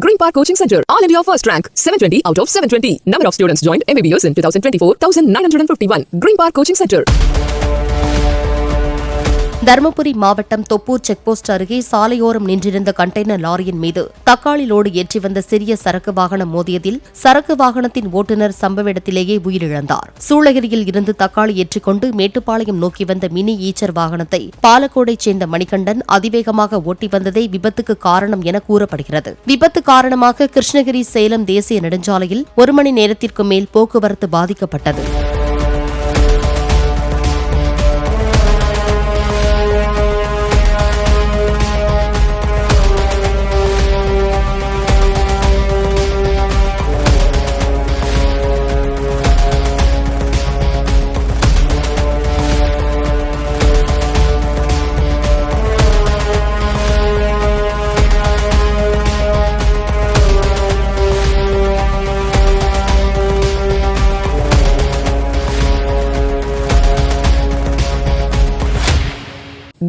Green Park Coaching Center, All India First Rank, 720 out of 720. Number of students joined MBBS in 2024, 1951. Green Park Coaching Center. Dharmapuri மாவட்டம் Thoppur check post அருகே சாலையோரம் நின்றிருந்த container லாரியின் மீது தக்காளி load ஏற்றி வந்த சிறிய சரக்கு வாகனம் மோதியதில் சரக்கு வாகனத்தின் ஓட்டுநர் சம்பவ இடத்திலேயே உயிரிழந்தார். சூளகிரியில் இருந்து தக்காளி ஏற்றிக்கொண்டு மேட்டுப்பாளையம் நோக்கி வந்த மினி ஈச்சர் வாகனத்தை பாலக்கோடைச் சேர்ந்த மணிகண்டன் அதிவேகமாக ஓட்டி வந்ததே விபத்துக்கு காரணம் என கூறப்படுகிறது. விபத்து காரணமாக கிருஷ்ணகிரி சேலம் தேசிய நெடுஞ்சாலையில் 1 மணி நேரத்திற்கு மேல் போக்குவரத்து பாதிக்கப்பட்டது.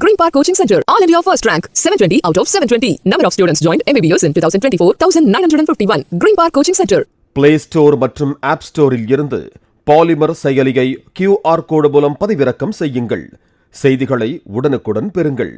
Green Park Coaching Center, All India First Rank, 720 out of 720. Number of students joined MBBS in 2024, 1951. Green Park Coaching Center. Play Store மற்றும் App Storeல் இருந்து பாலிமர் செயலியை QR கோடு மூலம் பதிவிறக்கம் செய்யுங்கள். செய்திகளை உடனுக்குடன் பெறுங்கள்.